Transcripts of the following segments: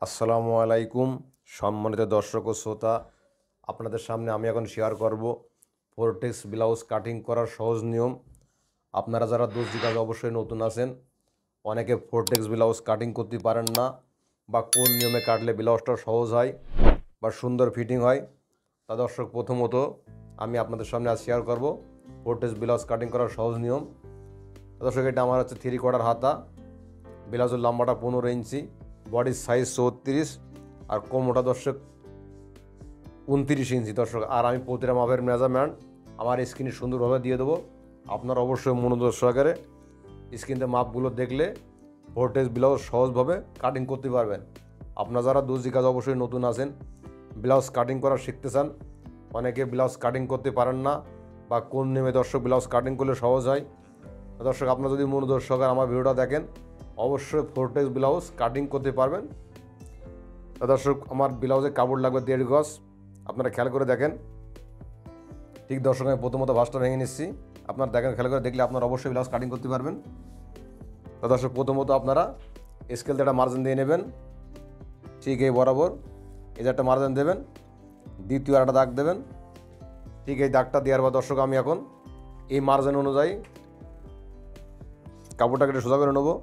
আসসালামু আলাইকুম সম্মানিত দর্শক ও শ্রোতা, আপনাদের সামনে আমি এখন শেয়ার করব ফোরটেক্স ব্লাউজ কাটিং করার সহজ নিয়ম। আপনারা যারা দর্জি কাজ অবশ্যই নতুন আছেন, অনেকে ফোরটেক্স ব্লাউজ কাটিং করতে পারেন না, বা কোন নিয়মে কাটলে ব্লাউজটা সহজ হয় বা সুন্দর ফিটিং হয়। তা দর্শক, প্রথমত আমি আপনাদের সামনে আজ শেয়ার করব ফোরটেক্স ব্লাউজ কাটিং করার সহজ নিয়ম। দর্শক, এটা আমার হচ্ছে 3/4 হাতা, ব্লাউজের লম্বাটা 15 ইঞ্চি, বডির সাইজ 34, আর কোমরটা দর্শক 29 ইঞ্চি। দর্শক, আর আমি প্রতিটা মাপের মেজারমেন্ট আমার স্ক্রিনে সুন্দরভাবে দিয়ে দেবো। আপনারা অবশ্যই মনোযোগ সহকারে স্ক্রিনতে মাপগুলো দেখলে ফোরটেক্স ব্লাউজ সহজভাবে কাটিং করতে পারবেন। আপনারা যারা দর্জি কাজ অবশ্যই নতুন আছেন, ব্লাউজ কাটিং করা শিখতে চান, অনেকে ব্লাউজ কাটিং করতে পারেন না, বা কোন নিয়মে দর্শক ব্লাউজ কাটিং করলে সহজ হয়। দর্শক, আপনারা যদি মনোযোগ সহকারে আমার ভিডিওটা দেখেন, অবশ্যই ফোরটেক্স ব্লাউজ কাটিং করতে পারবেন। দর্শক, আমার ব্লাউজের কাপড় লাগবে 1.5 গজ। আপনারা খেয়াল করে দেখেন। ঠিক দর্শক, আমি প্রথমত ভাঁজটা ভেঙে নিচ্ছি। আপনারা দেখেন, খেয়াল করে দেখলে আপনারা অবশ্যই ব্লাউজ কাটিং করতে পারবেন। দর্শক, প্রথমত আপনারা স্কেল দিয়ে একটা মার্জিন দিয়ে নেবেন, ঠিক এই বরাবর এই যে একটা মার্জিন দেবেন, দ্বিতীয় একটা দাগ দেবেন। ঠিক এই দাগটা দেওয়ার পর দর্শক, আমি এখন এই মার্জিন অনুযায়ী কাপড়টাকে একটু সোজা করে নেবো।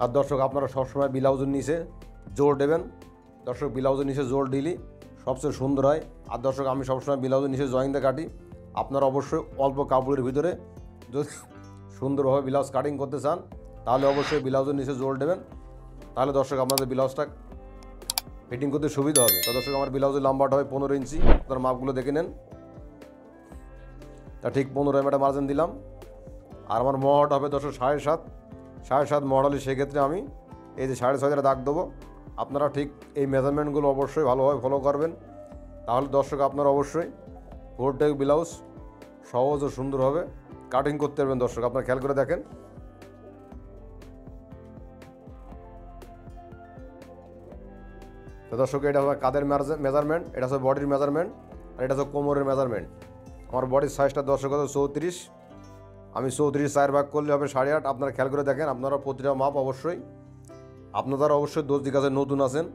আর দর্শক, আপনারা সবসময় ব্লাউজের নিচে জোর দেবেন। দর্শক, ব্লাউজের নিচে জোর দিলে সবচেয়ে সুন্দর হয়। আর দর্শক, আমি সবসময় ব্লাউজের নিচে জয়েন দিয়ে কাটি। আপনারা অবশ্যই অল্প কাপড়ের ভিতরে যদি সুন্দরভাবে ব্লাউজ কাটিং করতে চান, তাহলে অবশ্যই ব্লাউজের নিচে জোর দেবেন। তাহলে দর্শক, আপনাদের ব্লাউজটা ফিটিং করতে সুবিধা হবে। তো দর্শক, আমার ব্লাউজের লম্বাটা হবে 15 ইঞ্চি। আপনার মাপগুলো দেখে নেন। তা ঠিক 15 আমি একটা মার্জিন দিলাম। আর আমার মহড়াটা হবে দর্শক 7.5 মহড় হলে সেক্ষেত্রে আমি এই যে 6.5 দাগ দেবো। আপনারা ঠিক এই মেজারমেন্টগুলো অবশ্যই ভালোভাবে ফলো করবেন, তাহলে দর্শক আপনারা অবশ্যই ফোরটেক্স ব্লাউজ সহজ ও সুন্দরভাবে কাটিং করতে পারবেন। দর্শক, আপনারা খেয়াল করে দেখেন। তো দর্শক, এটা হচ্ছে কাঁধের মেজারমেন্ট, এটা হচ্ছে বডির মেজারমেন্ট, আর এটা হচ্ছে কোমরের মেজারমেন্ট। আমার বডির সাইজটা দর্শক হচ্ছে 34। আমি 34 4 ভাগ করলে হবে 8.5। আপনারা খেয়াল করে দেখেন। আপনারা প্রতিটা মাপ অবশ্যই, আপনারা অবশ্যই দর্জি কাজে নতুন আছেন,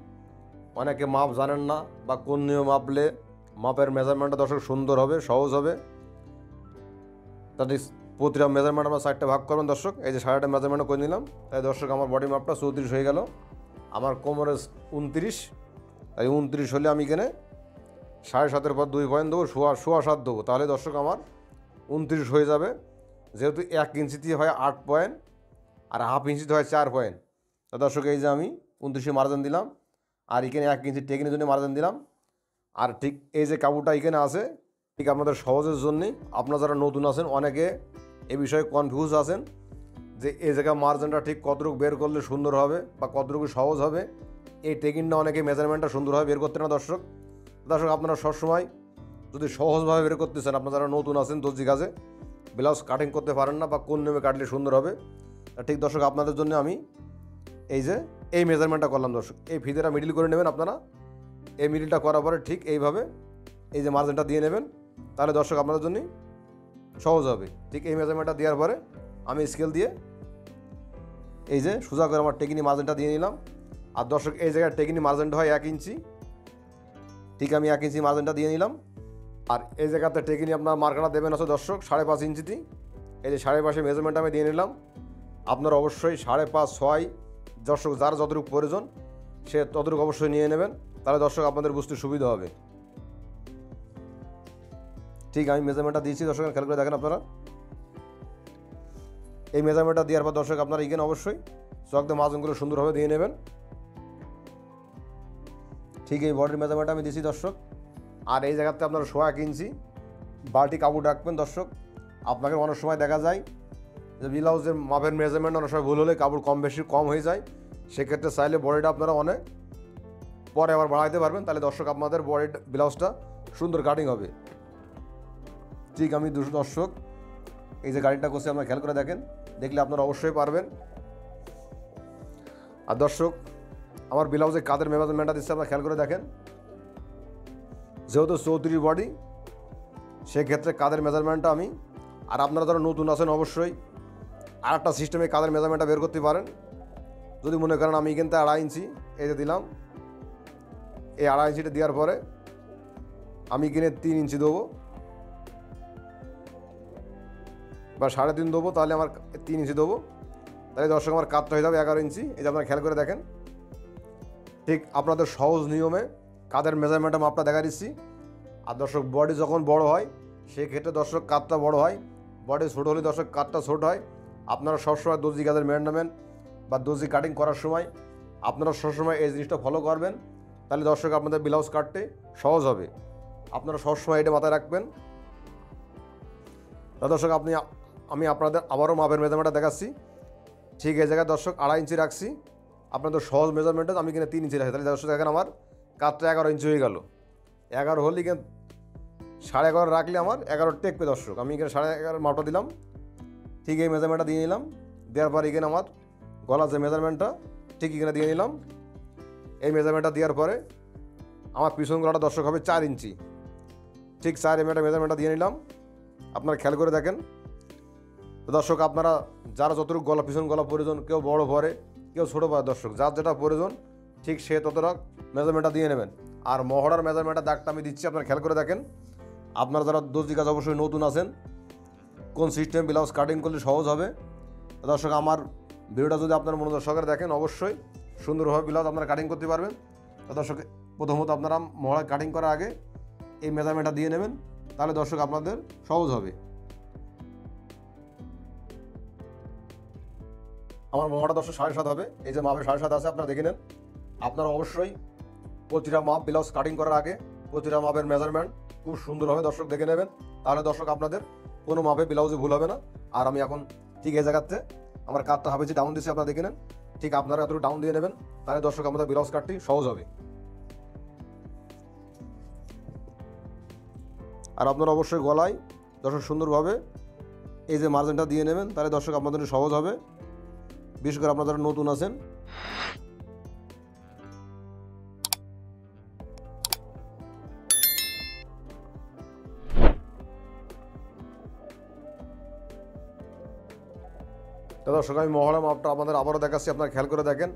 অনেকে মাপ জানেন না, বা কোন নিয়ম মাপলে মাপের মেজারমেন্টটা দর্শক সুন্দর হবে, সহজ হবে। তাহলে প্রতিটা মেজারমেন্ট আমরা 4টে ভাগ করবেন। দর্শক, এই যে 8.5 মেজারমেন্টও করে নিলাম। তাই দর্শক, আমার বডি মাপটা 34 হয়ে গেল। আমার কোমরের 29, তাই 29 হলে আমি এখানে 7.5-এর পর 2 পয়েন্ট দেবো, 7.25 দেবো। তাহলে দর্শক, আমার 29 হয়ে যাবে। যেহেতু 1 ইঞ্চিতে হয় 8 পয়েন্ট, আর হাফ ইঞ্চিতে হয় 4 পয়েন্ট। তা দর্শক, এই যে আমি 29 মার্জিন দিলাম, আর এখানে 1 ইঞ্চি টেকিনের জন্য মার্জিন দিলাম। আর ঠিক এই যে কাপড়টা এখানে আছে, ঠিক আপনাদের সহজের জন্যই, আপনারা যারা নতুন আছেন অনেকে এ বিষয়ে কনফিউজ আছেন যে এই জায়গা মার্জিনটা ঠিক কতটুকু বের করলে সুন্দর হবে বা কতটুকু সহজ হবে। এই টেকিনটা অনেকে মেজারমেন্টটা সুন্দরভাবে বের করতে না। দর্শক, আপনারা সবসময় যদি সহজভাবে বের করতে চান, আপনারা যারা নতুন আছেন দর্জি কাজে, ব্লাউজ কাটিং করতে পারেন না, বা কোন নিয়মে কাটলে সুন্দর হবে, ঠিক দর্শক আপনাদের জন্য আমি এই যে এই মেজারমেন্টটা করলাম। দর্শক, এই ফিতেটা মিডিল করে নেবেন আপনারা। এই মিডিলটা করার পরে ঠিক এইভাবে এই যে মার্জিনটা দিয়ে নেবেন, তাহলে দর্শক আপনাদের জন্য সহজ হবে। ঠিক এই মেজারমেন্টটা দেওয়ার পরে আমি স্কেল দিয়ে এই যে সোজা করে আমার টেকিনি মার্জিনটা দিয়ে নিলাম। আর দর্শক, এই জায়গায় টেকিনি মার্জিনটা হয় 1 ইঞ্চি। ঠিক আমি 1 ইঞ্চি মার্জিনটা দিয়ে নিলাম। আর এই জায়গাতে টেকিনি আপনার মার্কারটা দেবেন হচ্ছে দর্শক 5.5 ইঞ্চিতে। এই যে 5.5 মেজারমেন্ট আমি দিয়ে নিলাম। আপনারা অবশ্যই 5.5 6 দর্শক যার যতটুকু প্রয়োজন সে ততটুকু অবশ্যই নিয়ে নেবেন, তাহলে দর্শক আপনাদের বুঝতে সুবিধা হবে। ঠিক আমি মেজারমেন্টটা দিয়েছি। দর্শক, খেয়াল করে দেখেন আপনারা। এই মেজারমেন্টটা দেওয়ার পর দর্শক, আপনারা এখানে অবশ্যই চকদের মার্জিনগুলো সুন্দরভাবে দিয়ে নেবেন। ঠিক এই বডির মেজারমেন্টটা আমি দিয়েছি দর্শক। আর এই জায়গাতে আপনারা 1 ইঞ্চি বালতি কাপড় রাখবেন। দর্শক, আপনাকে অনেক সময় দেখা যায় যে ব্লাউজের মাপের মেজারমেন্ট অনেক সময় ভুল হলে কাপড় কম হয়ে যায়। সেক্ষেত্রে চাইলে বডিটা আপনারা অনেক পরে আবার বাড়াইতে পারবেন, তাহলে দর্শক আপনাদের বডির ব্লাউজটা সুন্দর কাটিং হবে। ঠিক আমি দর্শক এই যে গাড়িটা করছি, আপনারা খেয়াল করে দেখেন, দেখলে আপনারা অবশ্যই পারবেন। আর দর্শক, আমার ব্লাউজে কাঁধের মেজারমেন্টটা দিচ্ছে, আপনারা খেয়াল করে দেখেন। যেহেতু 34 বডি, সেক্ষেত্রে কাঁধের মেজারমেন্টটা আমি আর আপনারা যারা নতুন আছেন অবশ্যই আর একটা সিস্টেমে কাদের মেজারমেন্টটা বের করতে পারেন। যদি মনে করেন আমি কিন্তু 2.5 ইঞ্চি এই যে দিলাম, এই 2.5 ইঞ্চিটা দেওয়ার পরে আমি কিনে 3 ইঞ্চি দেবো বা 3.5 দেবো, তাহলে আমার 3 ইঞ্চি দেবো, তাহলে দর্শক আমার কাটটা হয়ে যাবে 11 ইঞ্চি। এই যে আপনারা খেয়াল করে দেখেন, ঠিক আপনাদের সহজ নিয়মে কাদের মেজারমেন্টটা মাপটা দেখা দিচ্ছি। আর দর্শক বডি যখন বড় হয় সেক্ষেত্রে দর্শক কাটটা বড় হয়, বডি ছোটো হলে দর্শক কাটটা ছোট হয়। আপনারা সবসময় দর্জি কাজের মেজারমেন্ট বা দর্জি কাটিং করার সময় আপনারা সবসময় এই জিনিসটা ফলো করবেন, তাহলে দর্শক আপনাদের ব্লাউজ কাটতে সহজ হবে। আপনারা সবসময় এটা মাথায় রাখবেন। দর্শক আমি আপনাদের আবারও মাপের মেজারমেন্টটা দেখাচ্ছি। ঠিক এই জায়গায় দর্শক 2.5 ইঞ্চি রাখছি। আপনাদের সহজ মেজারমেন্টে আমি কিনে 3 ইঞ্চি রাখছি, তাহলে দর্শক দেখেন আমার কাটটা 11 ইঞ্চি হয়ে গেল। 11 হলে কিন্তু 11.5 রাখলে আমার 11 টেকবে দর্শক। আমি এখানে 11.5 মাপটা দিলাম, ঠিক এই মেজারমেন্টটা দিয়ে নিলাম। দেওয়ার পর এখানে আমার গলার যে মেজারমেন্টটা ঠিক এখানে দিয়ে নিলাম। এই মেজারমেন্টটা দেওয়ার পরে আমার পিছন গলাটা দর্শক হবে 4 ইঞ্চি, ঠিক 4 এমএটা মেজারমেন্টটা দিয়ে নিলাম। আপনারা খেয়াল করে দেখেন তো দর্শক, আপনারা যারা যতটুকু গলা পিছন গলা প্রয়োজন, কেউ বড় পরে কেউ ছোটো পরে, দর্শক যার যেটা প্রয়োজন ঠিক সে ততটা মেজারমেন্টটা দিয়ে নেবেন। আর মহড়ার মেজারমেন্টটা দাগটা আমি দিচ্ছি, আপনারা খেয়াল করে দেখেন। আপনারা যারা দর্জি কাজ অবশ্যই নতুন আছেন, কোন সিস্টেম ব্লাউজ কাটিং করলে সহজ হবে, দর্শক আমার ভিডিওটা যদি আপনার মনোযোগ সহকারে দেখেন অবশ্যই সুন্দরভাবে ব্লাউজ আপনারা কাটিং করতে পারবেন। তো দর্শক প্রথমত আপনারা মহড়া কাটিং করার আগে এই মেজারমেন্টটা দিয়ে নেবেন, তাহলে দর্শক আপনাদের সহজ হবে। আমার মহড়া দর্শক 7.5 হবে, এই যে মাপে 7.5 আছে আপনারা দেখে নেন। আপনারা অবশ্যই প্রতিটা মাপ ব্লাউজ কাটিং করার আগে প্রতিটা মাপের মেজারমেন্ট খুব সুন্দরভাবে দর্শক দেখে নেবেন, তাহলে দর্শক আপনাদের কোনো মাপে ব্লাউজে ভুল হবে না। আর আমি এখন ঠিক এই জায়গাতে আমার কাটটা হবে যে ডাউন দিচ্ছি, আপনারা দেখে নেন। ঠিক আপনারা এতটুকু ডাউন দিয়ে নেবেন, তাহলে দর্শক আমাদের ব্লাউজ কাটটি সহজ হবে। আর আপনারা অবশ্যই গলায় দর্শক সুন্দরভাবে এই যে মার্জিনটা দিয়ে নেবেন, তাহলে দর্শক আপনাদের সহজ হবে, বিশেষ করে আপনারা যারা নতুন আছেন। তো দর্শক আমি মহড়া মাপটা আপনাদের আবারও দেখাচ্ছি, আপনারা খেয়াল করে দেখেন।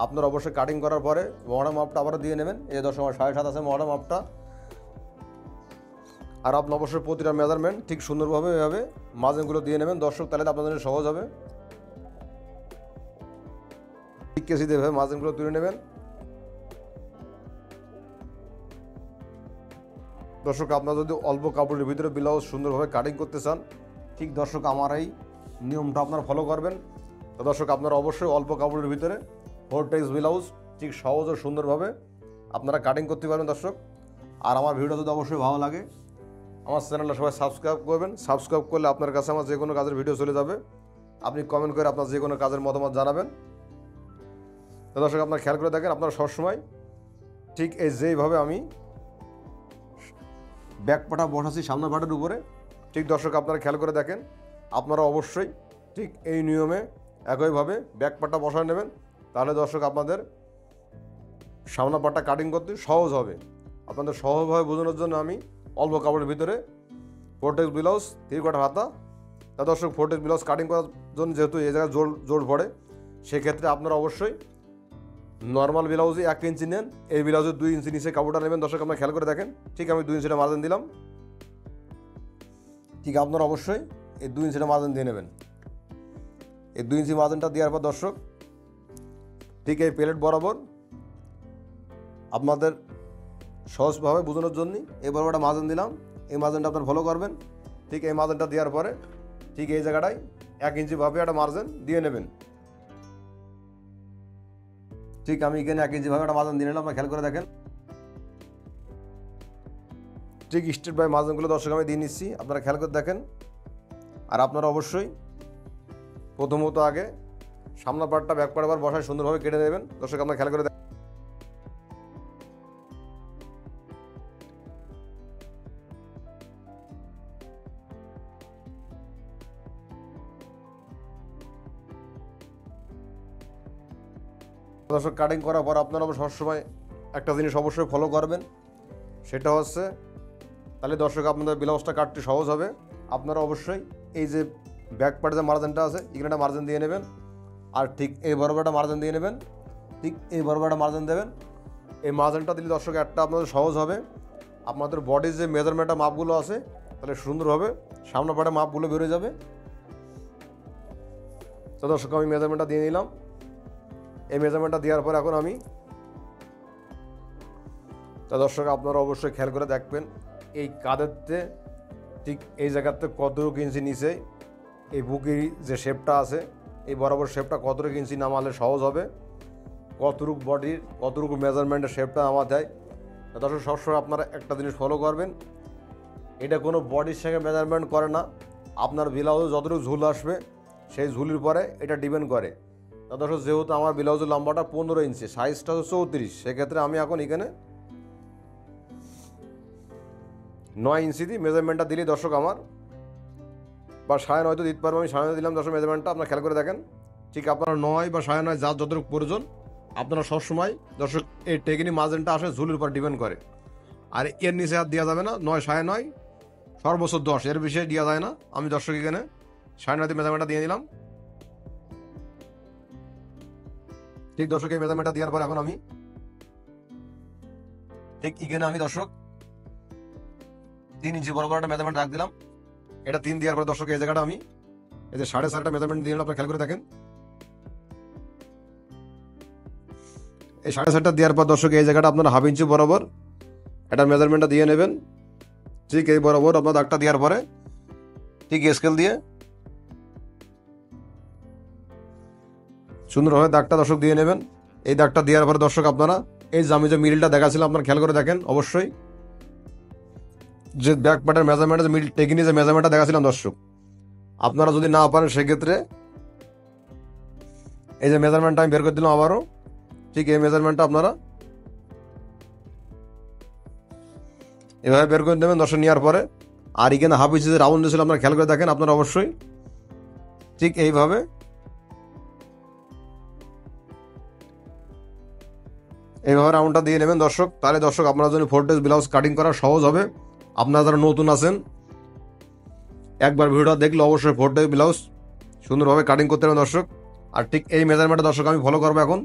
আপনারা অবশ্যই কাটিং করার পরে মহড়া মাপটা আবারও দিয়ে নেবেন। এই দর্শক আমার 7.5 আছে মহড়া মাপটা। আর আপনি অবশ্যই প্রতিটা মেজারমেন্ট ঠিক সুন্দরভাবে এভাবে মার্জিনগুলো দিয়ে নেবেন দর্শক, তাহলে আপনাদের সহজ হবে। ঠিক কেসিতে এভাবে মার্জিনগুলো তুলে নেবেন। দর্শক আপনারা যদি অল্প কাপড়ের ভিতরে ব্লাউজ সুন্দরভাবে কাটিং করতে চান, ঠিক দর্শক আমার এই নিয়মটা আপনারা ফলো করবেন। তো দর্শক আপনারা অবশ্যই অল্প কাপড়ের ভিতরে 4 টেক্স ব্লাউজ ঠিক সহজ ও সুন্দরভাবে আপনারা কাটিং করতে পারবেন দর্শক। আর আমার ভিডিওটা যদি অবশ্যই ভালো লাগে আমার চ্যানেলটা সবাই সাবস্ক্রাইব করবেন। সাবস্ক্রাইব করলে আপনার কাছে আমার যে কোনো কাজের ভিডিও চলে যাবে। আপনি কমেন্ট করে আপনার যে কোনো কাজের মতামত জানাবেন। তো দর্শক আপনারা খেয়াল করে দেখেন, আপনারা সবসময় ঠিক এই যেইভাবে আমি ব্যাক পাটা বসাচ্ছি সামনের পাটার উপরে, ঠিক দর্শক আপনারা খেয়াল করে দেখেন। আপনারা অবশ্যই ঠিক এই নিয়মে একইভাবে ব্যাক পাটটা বসায় নেবেন, তাহলে দর্শক আপনাদের সামনের পাটটা কাটিং করতে সহজ হবে। আপনাদের সহজভাবে বোঝানোর জন্য আমি অল্প কাপড়ের ভিতরে 4 টেক্স ব্লাউজ 3/4 হাতা। তা দর্শক 4 টেক্স ব্লাউজ কাটিং করার জন্য যেহেতু এই জায়গায় জোর পড়ে, সেক্ষেত্রে আপনারা অবশ্যই নর্মাল ব্লাউজে 1 ইঞ্চি নেন, এই ব্লাউজে 2 ইঞ্চি নিচে কাপড়টা নেবেন। দর্শক আপনারা খেয়াল করে দেখেন, ঠিক আমি 2 ইঞ্চিটা মার্জিন দিলাম। ঠিক আপনারা অবশ্যই এই 2 ইঞ্চিটা মার্জিন দিয়ে নেবেন। এই 2 ইঞ্চি মার্জিনটা দেওয়ার পর দর্শক ঠিক এই প্লেট বরাবর আপনাদের সহজভাবে বোঝানোর জন্য এই বরাবরটা মার্জিন দিলাম। এই মার্জিনটা আপনারা ফলো করবেন। ঠিক এই মার্জিনটা দেওয়ার পরে ঠিক এই জায়গাটায় 1 ইঞ্চি ভাবে একটা মার্জিন দিয়ে নেবেন। ঠিক আমি এখানে 1 ইঞ্চি ভাবে একটা মার্জিন দিয়ে নিলাম, আপনারা খেয়াল করে দেখেন। ঠিক স্টেপ বাই মার্জিনগুলো দর্শক আমি দিয়ে নিচ্ছি, আপনারা খেয়াল করে দেখেন। আর আপনারা অবশ্যই প্রথমত আগে সামনের পার্টটা ব্যাক পার্ট আবার বসায় সুন্দরভাবে কেটে নেবেন। দর্শক আপনারা খেয়াল করে দেখেন। দর্শক কাটিং করার পর আপনারা সবসময় একটা জিনিস অবশ্যই ফলো করবেন, সেটা হচ্ছে তাহলে দর্শক আপনাদের ব্লাউজটা কাটতে সহজ হবে। আপনারা অবশ্যই এই যে ব্যাক পার্টে যে মার্জিনটা আছে এখানে একটা মার্জিন দিয়ে নেবেন, আর ঠিক এই বরাবর একটা মার্জিন দিয়ে নেবেন, ঠিক এই বরাবর একটা মার্জিন দেবেন। এই মার্জিনটা দিলে দর্শক একটা আপনাদের সহজ হবে, আপনাদের বডির যে মেজারমেন্টের মাপগুলো আছে তাহলে সুন্দর হবে, সামনে পাটে মাপগুলো বেরোয় যাবে। তো দর্শক আমি মেজারমেন্টটা দিয়ে নিলাম। এই মেজারমেন্টটা দেওয়ার পর এখন আমি, তো দর্শক আপনারা অবশ্যই খেয়াল করে দেখবেন এই কাঁধেরতে ঠিক এই জায়গাতে কতটুকু ইঞ্চি নিচে এই বুকের যে শেপটা আছে এই বরাবর শেপটা কতটুকু ইঞ্চি নামালে সহজ হবে, কতটুকু বডির কতটুকু মেজারমেন্টের শেপটা নামা যায়। দর্শক সবসময় আপনারা একটা জিনিস ফলো করবেন, এটা কোনো বডির সঙ্গে মেজারমেন্ট করে না, আপনার ব্লাউজে যতটুকু ঝুল আসবে সেই ঝুলির পরে এটা ডিপেন্ড করে। দর্শক যেহেতু আমার ব্লাউজের লম্বাটা 15 ইঞ্চি, সাইজটা হচ্ছে 34, সেক্ষেত্রে আমি এখন এখানে 9 ইঞ্চি দিই মেজারমেন্টটা দিলেই দর্শক আমার, বা 9.5 তো দিতে পারবো, আমি 9.5 দিলাম দর্শক মেজারমেন্টটা। আপনারা খেয়াল করে দেখেন ঠিক আপনারা 9 বা 9.5 যার যতটুকু প্রয়োজন আপনারা সবসময় দর্শক এই টেকনিক মার্জিনটা আসে ঝুলির উপর ডিপেন্ড করে, আর এর নিচে আর দেওয়া যাবে না। 9, 9.5 সর্বোচ্চ 10, এর বেশি দেওয়া যায় না। আমি দর্শক এখানে 9.5 মেজারমেন্টটা দিয়ে দিলাম। ঠিক দর্শক এই মেজারমেন্টটা দেওয়ার পর এখন আমি ঠিক এখানে আমি দর্শক 3 ইঞ্চি বরাবর একটা মেজারমেন্ট রাখ দিলাম। এটা 3 দেওয়ার পর দর্শক এই জায়গাটা আমি এই যে 4.5টা মেজারমেন্ট দিয়ে আপনারা খেয়াল করে দেখেন। এই 4.5টা দেওয়ার পর দর্শক এই জায়গাটা আপনারা 1/2 ইঞ্চি বরাবর একটা মেজারমেন্টটা দিয়ে নেবেন। ঠিক এই বরাবর আপনার দাগটা দেওয়ার পরে ঠিক স্কেল দিয়ে সুন্দরভাবে দাগটা দর্শক দিয়ে নেবেন। এই দাগটা দেওয়ার পরে দর্শক আপনারা এই যে আমি যে মিডিলটা দেখাচ্ছিলাম আপনারা খেয়াল করে দেখেন অবশ্যই, যে ব্যাক পার্টের মেজারমেন্টের যে মিডল টেকনিক যে মেজারমেন্টটা দেখাচ্ছিলাম দর্শক, আপনারা যদি না পারেন সেক্ষেত্রে এই যে মেজারমেন্টটা আমি বের করে দিলাম আবারও, ঠিক এই মেজারমেন্টটা আপনারা এভাবে বের করে দেবেন দর্শক নেওয়ার পরে। আর এখানে 1/2 ইঞ্চি যে রাউন্ড দিয়েছিল আপনারা খেয়াল করে দেখেন, আপনারা অবশ্যই ঠিক এইভাবে রাউন্ডটা দিয়ে নেবেন দর্শক। তাহলে দর্শক আপনারা যদি 4 ডেজ ব্লাউজ কাটিং করা সহজ হবে। আপনারা যারা নতুন আছেন একবার ভিডিওটা দেখলে অবশ্যই 4 ডেজ ব্লাউজ সুন্দরভাবে কাটিং করতে পারবেন দর্শক। আর ঠিক এই মেজারমেন্টটা দর্শক আমি ফলো করবো এখন।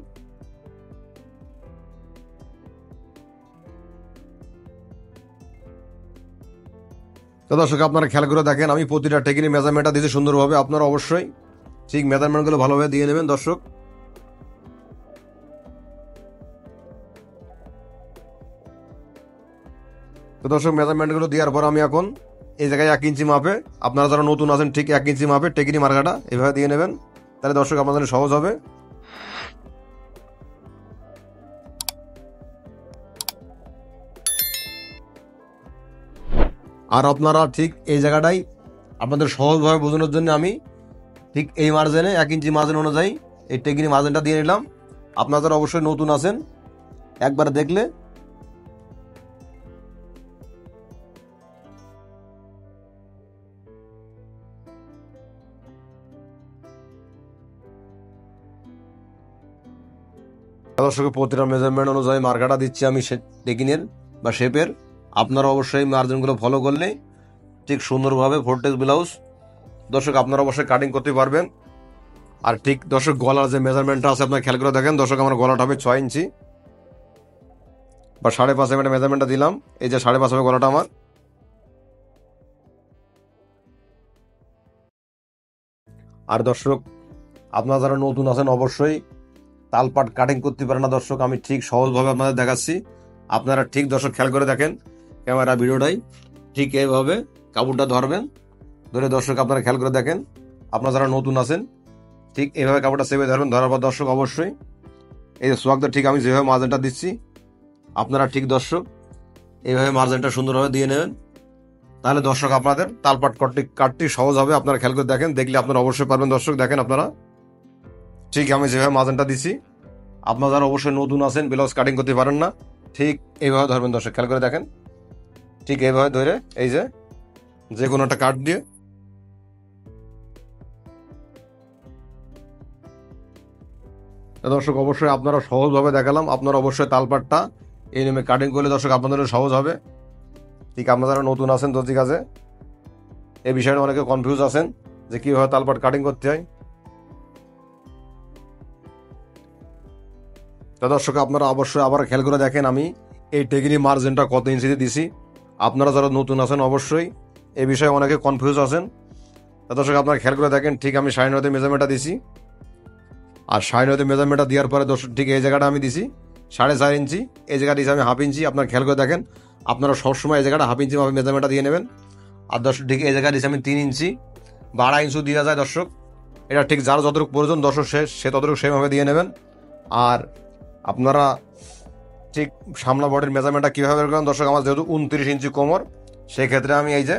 তো দর্শক আপনারা খেয়াল করে দেখেন আমি প্রতিটা টেকনিক মেজারমেন্টটা দিয়েছি সুন্দরভাবে, আপনারা অবশ্যই ঠিক মেজারমেন্টগুলো ভালোভাবে দিয়ে নেবেন দর্শক। তো দর্শক মেজারমেন্টগুলো দেওয়ার পর আমি এখন এই জায়গায় 1 ইঞ্চি মাপে, আপনারা যারা নতুন আছেন ঠিক 1 ইঞ্চি মাপে টেকনিক মার্কাটা এভাবে দিয়ে নেবেন, তাহলে দর্শক আপনাদের সহজ হবে। আর আপনারা ঠিক এই জায়গাটাই আপনাদের সহজভাবে বোঝানোর জন্য আমি ঠিক এই মার্জিনে 1 ইঞ্চি মার্জিন অনুযায়ী এই টেকনিক মার্জিনটা দিয়ে নিলাম। আপনারা যারা অবশ্যই নতুন আছেন একবার দেখলে দর্শকের প্রতিটা মেজারমেন্ট অনুযায়ী মার্কাটা দিচ্ছি আমি টেকনিকের বা শেপের। আপনারা অবশ্যই মার্জিনগুলো ফলো করলে ঠিক সুন্দরভাবে 4 ডেজ ব্লাউজ দর্শক আপনারা অবশ্যই কাটিং করতে পারবেন। আর ঠিক দর্শক গলার যে মেজারমেন্টটা আছে আপনারা খেয়াল করে দেখেন দর্শক আমার গলাটা হবে 6 ইঞ্চি বা 5.5 আমি মেজারমেন্টটা দিলাম। এই যে 5.5 হবে গলাটা আমার। আর দর্শক আপনারা যারা নতুন আছেন অবশ্যই তালপাট কাটিং করতে পারে না দর্শক, আমি ঠিক সহজভাবে আপনাদের দেখাচ্ছি। আপনারা ঠিক দর্শক খেয়াল করে দেখেন ক্যামেরা ভিডিওটাই, ঠিক এইভাবে কাপড়টা ধরবেন, ধরে দর্শক আপনারা খেয়াল করে দেখেন। আপনারা যারা নতুন আছেন ঠিক এইভাবে কাপড়টা সেভে ধরবেন, ধরার পর দর্শক অবশ্যই এই যে সোয়াকটা ঠিক আমি যেভাবে মার্জিনটা দিচ্ছি আপনারা ঠিক দর্শক এইভাবে মার্জিনটা সুন্দরভাবে দিয়ে নেবেন, তাহলে দর্শক আপনাদের তালপাট কাটটি সহজ হবে। আপনারা খেয়াল করে দেখেন, দেখলে আপনারা অবশ্যই পারবেন দর্শক। দেখেন আপনারা ঠিক আমি যেভাবে মার্জিনটা দিচ্ছি, আপনারা যারা অবশ্যই নতুন আছেন ব্লাউজ কাটিং করতে পারেন না ঠিক এইভাবে ধরবেন দর্শক, খেয়াল করে দেখেন। ঠিক এইভাবে ধরে এই যে কোনো একটা কাট দিয়ে দর্শক অবশ্যই আপনারা সহজভাবে দেখালাম। আপনারা অবশ্যই তালপাটটা এই নিয়মে কাটিং করলে দর্শক আপনাদের সহজ হবে। ঠিক আপনারা যারা নতুন আছেন দর্জি কাজে এই বিষয়টা অনেকে কনফিউজ আছেন যে কীভাবে তালপাট কাটিং করতে হয়। তো দর্শক আপনারা অবশ্যই আবার খেয়াল করে দেখেন আমি এই টেকিনি মার্জিনটা কত ইঞ্চিতে দিছি। আপনারা যারা নতুন আছেন অবশ্যই এই বিষয়ে অনেকে কনফিউজ আছেন। তো দর্শক আপনারা খেয়াল করে দেখেন, ঠিক আমি 9.5 মেজারমেন্টটা দিছি, আর 9.5 মেজারমেন্টটা দেওয়ার পরে দর্শক ঠিক এই জায়গাটা আমি দিছি 4.5 ইঞ্চি, এই জায়গাটা দিয়েছি আমি 1/2 ইঞ্চি। আপনারা খেয়াল করে দেখেন, আপনারা সবসময় এই জায়গাটা 1/2 ইঞ্চি ভাবে মেজারমেন্টটা দিয়ে নেবেন। আর দর্শক ঠিক এই জায়গায় দিয়েছি আমি 3 ইঞ্চি বা 2.5 ইঞ্চি দেওয়া যায় দর্শক। এটা ঠিক যার যতটুকু প্রয়োজন দর্শক সে ততটুকু সেভাবে দিয়ে নেবেন। আর আপনারা ঠিক সামনা বডির মেজারমেন্টটা কীভাবে বের করেন দর্শক, আমার যেহেতু 29 ইঞ্চি কোমর, সেই ক্ষেত্রে আমি এই যে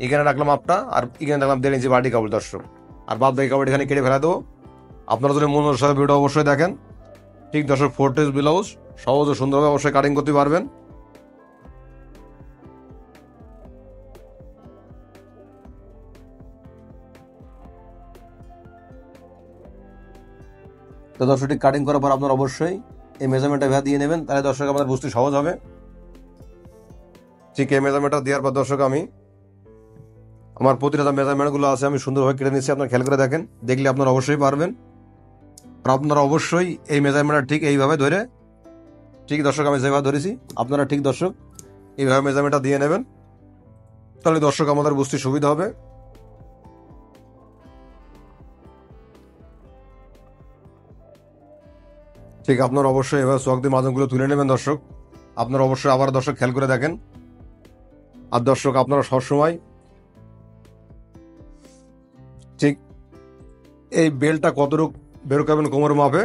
এখানে রাখলাম মাপটা, আর এখানে রাখলাম 1.5 ইঞ্চি বাটি কাপড় দর্শক, আর বাদ বাকি কাপড় এখানে কেটে ফেলা দেবো। আপনারা যদি মনোর সাথে ভিডিও অবশ্যই দেখেন। ঠিক দর্শক 4 পিস ব্লাউজ সহজ ও সুন্দরভাবে অবশ্যই কাটিং করতে পারবেন। তো দর্শক ঠিক কাটিং করার পর আপনারা অবশ্যই এই মেজারমেন্টটা ভেবে দিয়ে নেবেন, তাহলে দর্শক আমাদের বুঝতে সহজ হবে। ঠিক এই মেজারমেন্টটা দেওয়ার পর দর্শক আমি আমার প্রতিটা মেজারমেন্টগুলো আছে আমি সুন্দরভাবে কেটে নিচ্ছি। আপনারা খেয়াল করে দেখেন, দেখলে আপনারা অবশ্যই পারবেন। আর আপনারা অবশ্যই এই মেজারমেন্টটা ঠিক এইভাবে ধরে, ঠিক দর্শক আমি যেভাবে ধরেছি আপনারা ঠিক দর্শক এইভাবে মেজারমেন্টটা দিয়ে নেবেন, তাহলে দর্শক আমাদের বুঝতে সুবিধা হবে। ঠিক আপনারা অবশ্যই এভাবে চক দিয়ে মাঝনগুলো তুলে নেবেন দর্শক। আপনারা অবশ্যই আবার দর্শক খেয়াল করে দেখেন। আর দর্শক আপনারা সবসময় ঠিক এই বেলটা কতটুক বের করবেন কোমর মাপে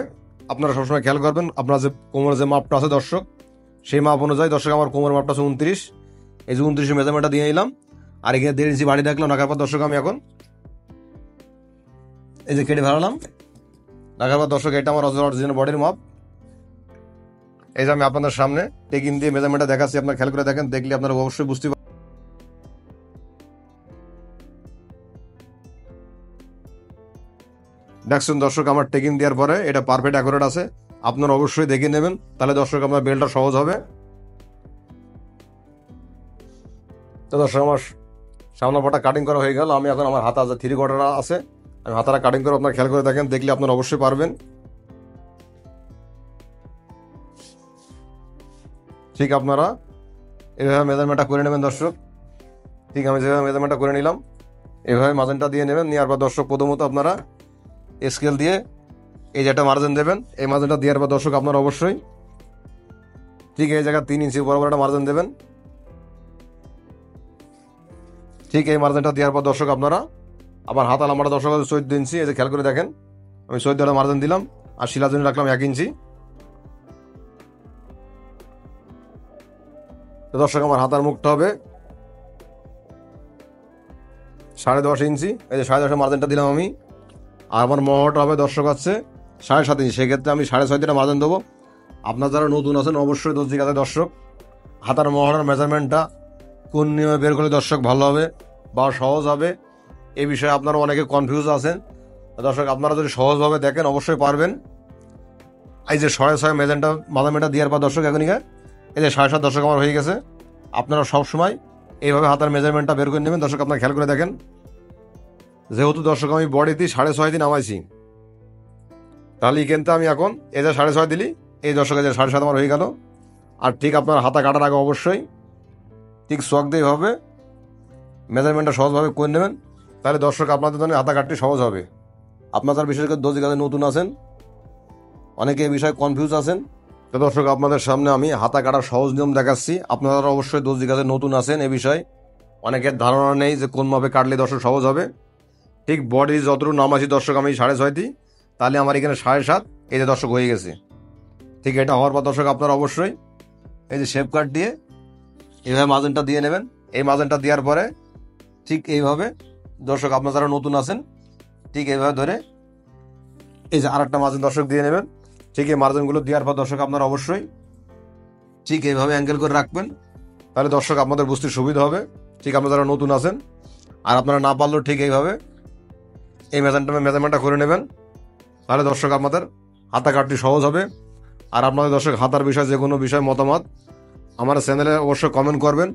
আপনারা সবসময় খেয়াল করবেন। আপনার যে কোমরের যে মাপটা আছে দর্শক, সেই মাপ অনুযায়ী দর্শক আমার কোমরের মাপটা আছে 29, এই যে 29 মেজারমেন্টটা দিয়ে নিলাম। আর এখানে 1.5 ইঞ্চি বাড়ি রাখলাম, রাখার পর দর্শক আমি এখন এই যে কেটে ফেলালাম। রাখার পর দর্শক এটা আমার অরিজিনাল বডির মাপ। এই যে আমি আপনাদের সামনে টেকিং দিয়ে মেজারমেন্টটা দেখাচ্ছি, আপনারা খেয়াল করে দেখেন, দেখলে আপনারা অবশ্যই বুঝতে পারবেন। দেখছেন দর্শক আমার টেকিং দেওয়ার পরে এটা পারফেক্ট অ্যাকুরেট আছে। আপনারা অবশ্যই দেখে নেবেন, তাহলে দর্শক আপনার বেলটা সহজ হবে। তো দর্শক আমার সামনে পাটা কাটিং করা হয়ে গেল। আমি এখন আমার হাতা যে 3/4 আছে আমি হাতাটা কাটিং করে আপনারা খেয়াল করে দেখেন, দেখলে আপনারা অবশ্যই পারবেন। ঠিক আপনারা এভাবে মেজারমেন্টটা করে নেবেন দর্শক। ঠিক আমি যেভাবে মেজারমেন্টটা করে নিলাম এভাবে মার্জিনটা দিয়ে নেবেন। নেওয়ার পর দর্শক প্রথমত আপনারা স্কেল দিয়ে এই যে একটা মার্জিন দেবেন। এই মার্জিনটা দেওয়ার পর দর্শক আপনারা অবশ্যই ঠিক এই জায়গায় 3 ইঞ্চি বরাবর একটা মার্জিন দেবেন। ঠিক এই মার্জিনটা দেওয়ার পর দর্শক আপনারা আবার হাতা লম্বাটা দর্শক 14 ইঞ্চি, এই যে খেয়াল করে দেখেন আমি 14টা মার্জিন দিলাম, আর শিলার জন্য রাখলাম 1 ইঞ্চি। তো দর্শক আমার হাতার মুখটা হবে 10.5 ইঞ্চি, এই যে 10.5 মার্জিনটা দিলাম আমি। আর আমার মহটা হবে দর্শক হচ্ছে 7.5 ইঞ্চি, সেক্ষেত্রে আমি 6.5 মার্জিন দেবো। আপনার যারা নতুন আছেন অবশ্যই দর্জিক আছে দর্শক, হাতার মহড়ার মেজারমেন্টটা কোন নিয়মে বের করলে দর্শক ভালো হবে বা সহজ হবে, এই বিষয়ে আপনারা অনেকে কনফিউজ আছেন। দর্শক আপনারা যদি সহজভাবে দেখেন অবশ্যই পারবেন। এই যে 6.5 মেজারমেন্টটা দেওয়ার পর দর্শক এখন এই যে 7.5 দর্শক আমার হয়ে গেছে। আপনারা সবসময় এইভাবে হাতার মেজারমেন্টটা বের করে নেবেন দর্শক। আপনারা খেয়াল করে দেখেন, যেহেতু দর্শক আমি বডিতে 6.5 নামাইছি, তাহলে কিন্তু আমি এখন এই যে 6.5 দিলি এই দর্শকের যে 7.5 আমার হয়ে গেল। আর ঠিক আপনার হাতা কাটার আগে অবশ্যই ঠিক চক দিয়ে এইভাবে মেজারমেন্টটা সহজভাবে করে নেবেন, তাহলে দর্শক আপনাদের জন্য হাতা কাটতে সহজ হবে। আপনারা বিশেষ করে দর্জি কাজে নতুন আছেন, অনেকে এই বিষয়ে কনফিউজ আছেন। তো দর্শক আপনাদের সামনে আমি হাতা কাটার সহজ নিয়ম দেখাচ্ছি। আপনারা অবশ্যই দর্জি কাজে নতুন আছেন, এ বিষয়ে অনেকের ধারণা নেই যে কোন মাপে কাটলে দর্শক সহজ হবে। ঠিক বডি যতটুকু নামাছি দর্শক আমি 6.5 দিই, তাহলে আমার এখানে 7.5 এই যে দর্শক হয়ে গেছে। ঠিক এটা হওয়ার পর দর্শক আপনারা অবশ্যই এই যে শেপ কাট দিয়ে এইভাবে মার্জিনটা দিয়ে নেবেন। এই মার্জিনটা দেওয়ার পরে ঠিক এইভাবে দর্শক আপনারা যারা নতুন আছেন ঠিক এইভাবে ধরে এই যে আরেকটা মার্জিন দর্শক দিয়ে নেবেন। ঠিক এই মার্জিনগুলো দেওয়ার পর দর্শক আপনারা অবশ্যই ঠিক এইভাবে অ্যাঙ্গেল করে রাখবেন, তাহলে দর্শক আপনাদের বুঝতে সুবিধা হবে। ঠিক আপনারা যারা নতুন আছেন আর আপনারা না পারলেও ঠিক এইভাবে এই মেজারমেন্টটা করে নেবেন, তাহলে দর্শক আপনাদের হাতা কাটতে সহজ হবে। আর আপনাদের দর্শক হাতার বিষয়ে যে কোনো বিষয় মতামত আমার চ্যানেলে অবশ্যই কমেন্ট করবেন।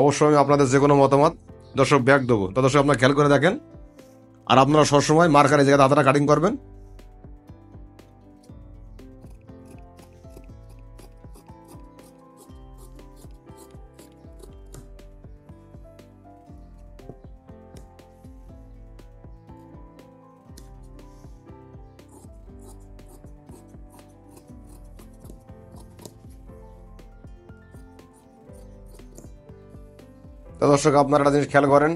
অবশ্যই আমি আপনাদের যে কোনো মতামত দর্শক ব্যাক দেবো। তো দর্শক আপনারা খেয়াল করে দেখেন। আর আপনারা সবসময় মার্কার এই জায়গাতে হাতাটা কাটিং করবেন। তো দর্শক আপনারা একটা জিনিস খেয়াল করেন,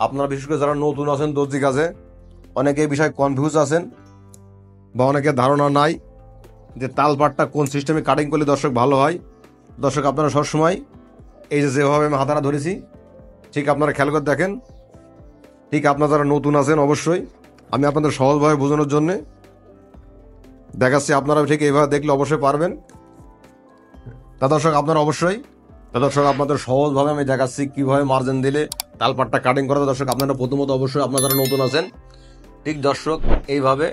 আপনারা বিশেষ করে যারা নতুন আছেন দর্জি কাজে, অনেকে এই বিষয়ে কনফিউজ আছেন বা অনেকের ধারণা নাই যে তালপাটটা কোন সিস্টেমে কাটিং করলে দর্শক ভালো হয়। দর্শক আপনারা সবসময় এই যে যেভাবে আমি হাতাটা ধরেছি ঠিক আপনারা খেয়াল করে দেখেন। ঠিক আপনারা যারা নতুন আছেন অবশ্যই আমি আপনাদের সহজভাবে বোঝানোর জন্যে দেখাচ্ছি, আপনারা ঠিক এইভাবে দেখলে অবশ্যই পারবেন। তা দর্শক আপনারা অবশ্যই আপনাদের সহজভাবে আমি দেখাচ্ছি কীভাবে মার্জিন দিলে তালপাটটা কাটিং করা। দর্শক আপনারা প্রথমত অবশ্যই আপনারা যারা নতুন আছেন ঠিক দর্শক এইভাবে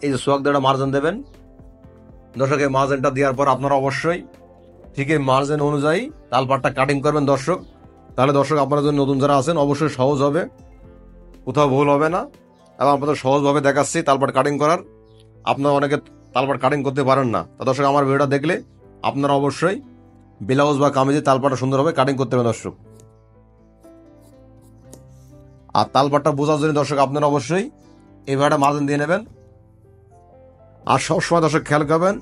এই যে সোয়াক দিয়ে মার্জিন দেবেন। দর্শক এই মার্জিনটা দেওয়ার পর আপনারা অবশ্যই ঠিক এই মার্জিন অনুযায়ী তালপাটটা কাটিং করবেন দর্শক। তাহলে দর্শক আপনারা যদি নতুন যারা আছেন অবশ্যই সহজ হবে, কোথাও ভুল হবে না। এবং আপনাদের সহজভাবে দেখাচ্ছি তালপাট কাটিং করার। আপনারা অনেকে তালপাট কাটিং করতে পারেন না, তা দর্শক আমার ভিডিওটা দেখলে আপনারা অবশ্যই ব্লাউজ বা কামিজে তালপাটটা সুন্দরভাবে কাটিং করতে হবে দর্শক। আর তালপাটটা বোঝার জন্য দর্শক আপনারা অবশ্যই এইভাবে মার্জিন দিয়ে নেবেন। আর সবসময় দর্শক খেয়াল করবেন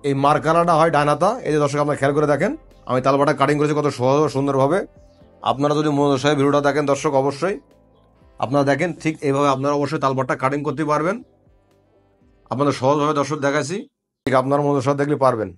এই মার্কানাটা হয় ডাইনাতা। এই যে দর্শক আপনারা খেয়াল করে দেখেন আমি তালপাটটা কাটিং করেছি কত সহজ সুন্দরভাবে। আপনারা যদি মনোযোগ সহকারে ভিডিওটা দেখেন দর্শক অবশ্যই আপনারা দেখেন ঠিক এইভাবে আপনারা অবশ্যই তালপাটটা কাটিং করতে পারবেন। আপনাদের সহজভাবে দর্শক দেখাচ্ছি, ঠিক আপনারা মনোযোগ সহকারে দেখলে পারবেন।